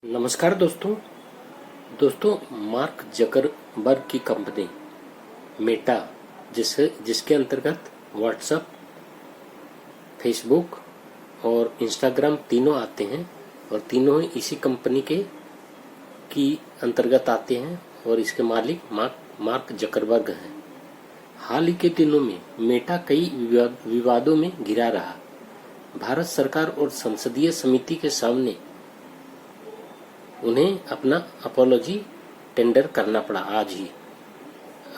नमस्कार दोस्तों mark Zuckerberg की कंपनी मेटा जिसके अंतर्गत व्हाट्सएप, फेसबुक और इंस्टाग्राम तीनों आते हैं और तीनों ही इसी कंपनी की अंतर्गत आते हैं और इसके मालिक मार्क जकरबर्ग हैं। हाल ही के दिनों में मेटा कई विवादों में घिरा रहा। भारत सरकार और संसदीय समिति के सामने उन्हें अपना अपॉलॉजी टेंडर करना पड़ा आज ही।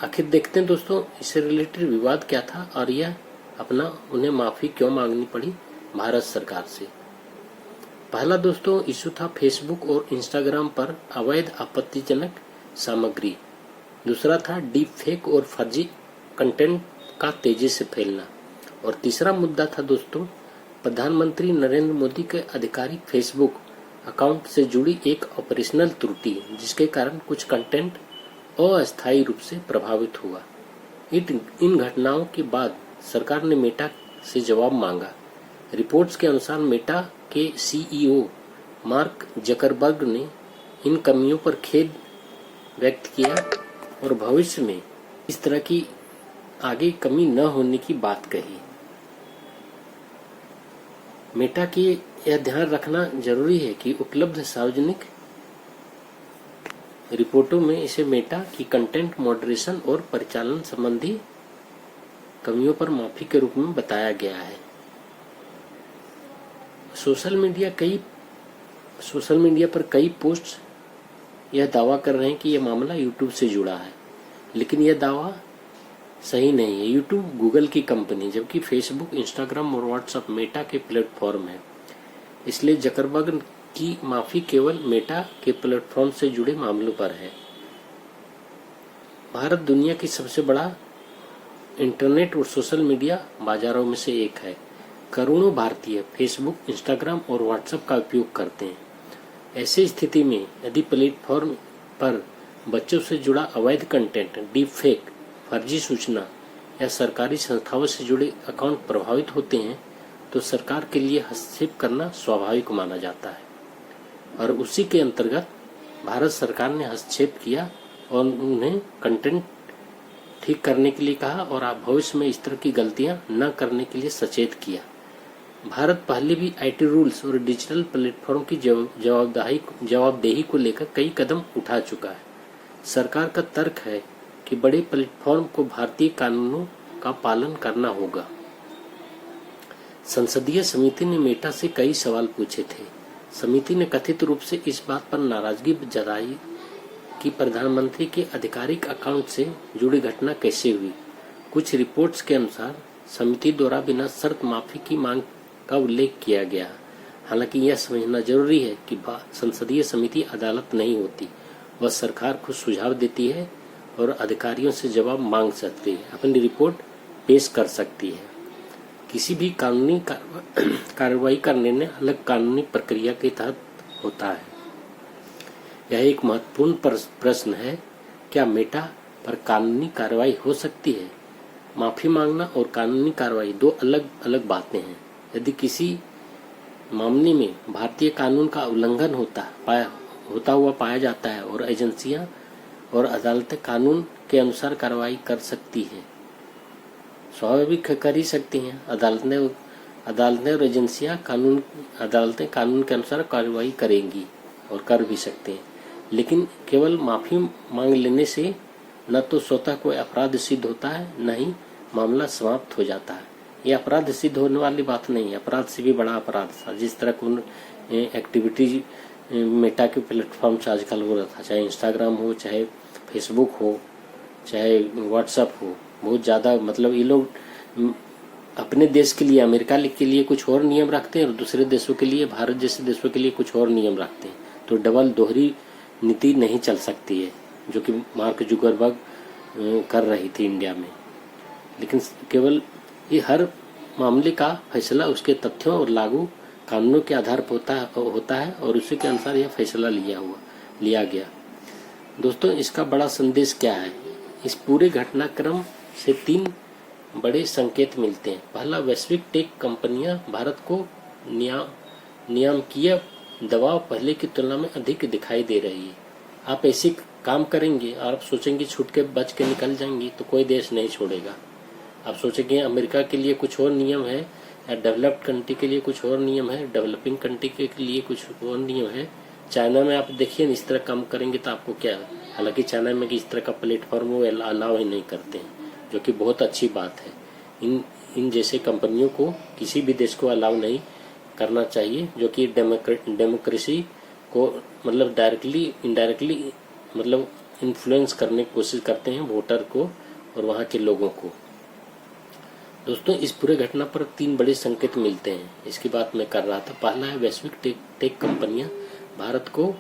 आखिर देखते हैं दोस्तों इससे रिलेटेड विवाद क्या था और यह उन्हें माफी क्यों मांगनी पड़ी भारत सरकार से। पहला दोस्तों इशू था फेसबुक और इंस्टाग्राम पर अवैध आपत्तिजनक सामग्री। दूसरा था डीप फेक और फर्जी कंटेंट का तेजी से फैलना। और तीसरा मुद्दा था दोस्तों प्रधानमंत्री नरेंद्र मोदी के आधिकारिक फेसबुक अकाउंट से जुड़ी एक ऑपरेशनल त्रुटि, जिसके कारण कुछ कंटेंट अस्थायी रूप से प्रभावित हुआ। इन घटनाओं के बाद सरकार ने मेटा से जवाब मांगा। रिपोर्ट्स के अनुसार मेटा के सीईओ मार्क जकरबर्ग ने इन कमियों पर खेद व्यक्त किया और भविष्य में इस तरह की आगे कमी न होने की बात कही। मेटा की यह ध्यान रखना जरूरी है कि उपलब्ध सार्वजनिक रिपोर्टों में इसे मेटा की कंटेंट मॉडरेशन और परिचालन संबंधी कमियों पर माफी के रूप में बताया गया है। सोशल मीडिया पर कई पोस्ट यह दावा कर रहे हैं कि यह मामला यूट्यूब से जुड़ा है, लेकिन यह दावा सही नहीं है। यूट्यूब गूगल की कंपनी, जबकि फेसबुक, इंस्टाग्राम और व्हाट्सएप मेटा के प्लेटफॉर्म है। इसलिए जकरबर्ग की माफी केवल मेटा के प्लेटफॉर्म से जुड़े मामलों पर है। भारत दुनिया की सबसे बड़ा इंटरनेट और सोशल मीडिया बाजारों में से एक है। करोड़ों भारतीय फेसबुक, इंस्टाग्राम और व्हाट्सएप का उपयोग करते हैं। ऐसी स्थिति में यदि प्लेटफॉर्म पर बच्चों से जुड़ा अवैध कंटेंट, डीप फेक, फर्जी सूचना या सरकारी संस्थाओं से जुड़े अकाउंट प्रभावित होते हैं तो सरकार के लिए हस्तक्षेप करना स्वाभाविक माना जाता है। और उसी के अंतर्गत भारत सरकार ने हस्तक्षेप किया और उन्हें कंटेंट ठीक करने के लिए कहा और आप भविष्य में इस तरह की गलतियां न करने के लिए सचेत किया। भारत पहले भी आईटी रूल्स और डिजिटल प्लेटफॉर्म की जवाबदेही को लेकर कई कदम उठा चुका है। सरकार का तर्क है कि बड़े प्लेटफॉर्म को भारतीय कानूनों का पालन करना होगा। संसदीय समिति ने मेटा से कई सवाल पूछे थे। समिति ने कथित रूप से इस बात पर नाराजगी जताई कि प्रधानमंत्री के आधिकारिक अकाउंट से जुड़ी घटना कैसे हुई। कुछ रिपोर्ट्स के अनुसार समिति द्वारा बिना शर्त माफी की मांग का उल्लेख किया गया। हालांकि यह समझना जरूरी है कि संसदीय समिति अदालत नहीं होती, वह सरकार को सुझाव देती है और अधिकारियों से जवाब मांग सकती है, अपनी रिपोर्ट पेश कर सकती है। किसी भी कानूनी कार्रवाई का निर्णय अलग कानूनी प्रक्रिया के तहत होता है। यह एक महत्वपूर्ण प्रश्न है, क्या मेटा पर कानूनी कार्रवाई हो सकती है? माफी मांगना और कानूनी कार्रवाई दो अलग अलग बातें हैं। यदि किसी मामले में भारतीय कानून का उल्लंघन होता हुआ पाया जाता है और एजेंसियां और अदालतें कानून के अनुसार कार्रवाई कर सकती हैं, स्वाभाविक कर ही सकती हैं। अदालतें और एजेंसियां अदालतें कानून के अनुसार कार्रवाई करेंगी और कर भी सकते हैं, लेकिन केवल माफी मांग लेने से न तो स्वतः कोई अपराध सिद्ध होता है, न ही मामला समाप्त हो जाता है। यह अपराध सिद्ध होने वाली बात नहीं है, अपराध से भी बड़ा अपराध था। जिस तरह की एक्टिविटी मेटा के प्लेटफॉर्म से आजकल हो रहा था, चाहे इंस्टाग्राम हो, चाहे फेसबुक हो, चाहे व्हाट्सएप हो, बहुत ज़्यादा मतलब ये लोग अपने देश के लिए, अमेरिका के लिए कुछ और नियम रखते हैं और दूसरे देशों के लिए, भारत जैसे देशों के लिए कुछ और नियम रखते हैं। तो दोहरी नीति नहीं चल सकती है, जो कि मार्क जुकरबर्ग कर रही थी इंडिया में। लेकिन केवल ये हर मामले का फैसला उसके तथ्यों और लागू कानूनों के आधार पर होता है और उसी के अनुसार यह फैसला लिया गया। दोस्तों इसका बड़ा संदेश क्या है? इस पूरे घटनाक्रम से तीन बड़े संकेत मिलते हैं। पहला, वैश्विक टेक कंपनियां भारत को नियामकीय दबाव पहले की तुलना में अधिक दिखाई दे रही है। आप ऐसे काम करेंगे और आप सोचेंगे छूट के बच के निकल जाएंगे तो कोई देश नहीं छोड़ेगा। आप सोचेंगे अमेरिका के लिए कुछ और नियम है या डेवलप्ड कंट्री के लिए कुछ और नियम है, डेवलपिंग कंट्री के लिए कुछ और नियम है। चाइना में आप देखिए इस तरह काम करेंगे तो आपको क्या, हालांकि चाइना में इस तरह का प्लेटफॉर्म वो अलाउ ही नहीं करते हैं, जो कि बहुत अच्छी बात है। इन जैसे कंपनियों को किसी भी देश को अलाउ नहीं करना चाहिए जो कि डेमोक्रेसी को मतलब डायरेक्टली इनडायरेक्टली मतलब इन्फ्लुएंस करने की कोशिश करते हैं वोटर को और वहाँ के लोगों को। दोस्तों, इस पूरे घटना पर 3 बड़े संकेत मिलते हैं, इसकी बात मैं कर रहा था। पहला है वैश्विक टेक कंपनियां भारत को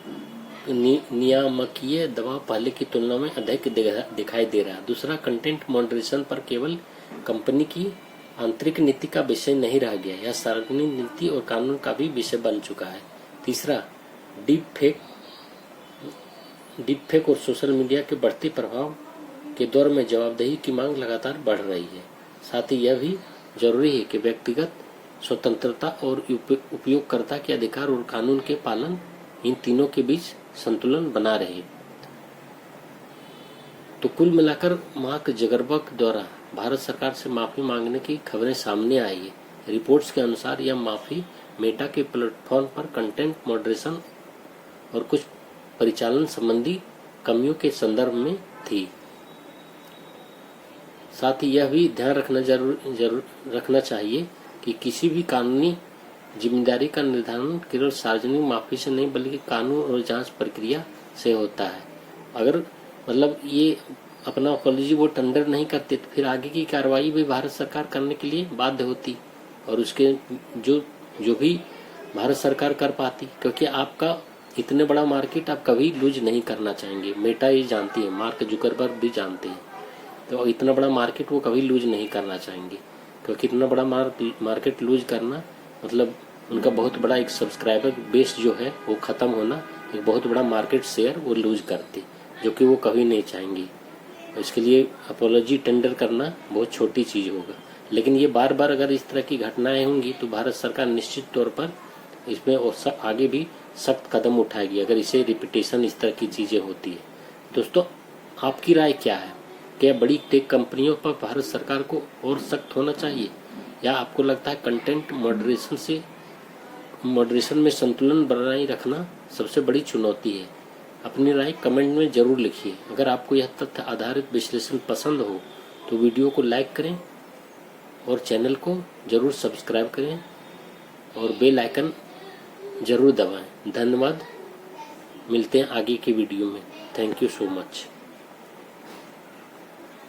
नियामकीय दबाव पहले की तुलना में अधिक दिखाई दे रहा है। दूसरा, कंटेंट मॉडरेशन पर केवल कंपनी की आंतरिक नीति का विषय नहीं रह गया, यह सार्वजनिक नीति और कानून का भी विषय बन चुका है। तीसरा, डीप फेक और सोशल मीडिया के बढ़ते प्रभाव के दौर में जवाबदेही की मांग लगातार बढ़ रही है। साथ ही यह भी जरूरी है कि व्यक्तिगत स्वतंत्रता और उपयोगकर्ता के अधिकार और कानून के पालन, इन तीनों के बीच संतुलन बना रहे। तो कुल मिलाकर मार्क जकरबर्ग द्वारा भारत सरकार से माफी मांगने की खबरें सामने आई है। रिपोर्ट्स के अनुसार यह माफी मेटा के प्लेटफॉर्म पर कंटेंट मॉडरेशन और कुछ परिचालन संबंधी कमियों के संदर्भ में थी। साथ ही यह भी ध्यान रखना चाहिए कि किसी भी कानूनी जिम्मेदारी का निर्धारण केवल सार्वजनिक माफी से नहीं बल्कि कानून और जांच प्रक्रिया से होता है। अगर मतलब ये अपना अपॉलॉजी वो टेंडर नहीं करते तो फिर आगे की कार्रवाई भी भारत सरकार करने के लिए बाध्य होती और उसके जो भी भारत सरकार कर पाती, क्योंकि आपका इतने बड़ा मार्केट आप कभी लूज नहीं करना चाहेंगे। मेटा ये जानती है, मार्क जुकरबर्ग भी जानते हैं, तो इतना बड़ा मार्केट वो कभी लूज नहीं करना चाहेंगे, क्योंकि इतना बड़ा मार्केट लूज करना मतलब उनका बहुत बड़ा एक सब्सक्राइबर बेस जो है वो खत्म होना, एक बहुत बड़ा मार्केट शेयर वो लूज करते, जो कि वो कभी नहीं चाहेंगे। इसके लिए अपॉलॉजी टेंडर करना बहुत छोटी चीज होगा। लेकिन ये बार बार अगर इस तरह की घटनाएं होंगी तो भारत सरकार निश्चित तौर पर इसमें और आगे भी सख्त कदम उठाएगी अगर इसे रिपीटेशन इस तरह की चीजें होती है। दोस्तों, आपकी राय क्या है? क्या बड़ी टेक कंपनियों पर भारत सरकार को और सख्त होना चाहिए, या आपको लगता है कंटेंट मॉडरेशन में संतुलन बनाए रखना सबसे बड़ी चुनौती है? अपनी राय कमेंट में जरूर लिखिए। अगर आपको यह तथ्य आधारित विश्लेषण पसंद हो तो वीडियो को लाइक करें और चैनल को जरूर सब्सक्राइब करें और बेल आइकन जरूर दबाएं। धन्यवाद, मिलते हैं आगे की वीडियो में। Thank you so much.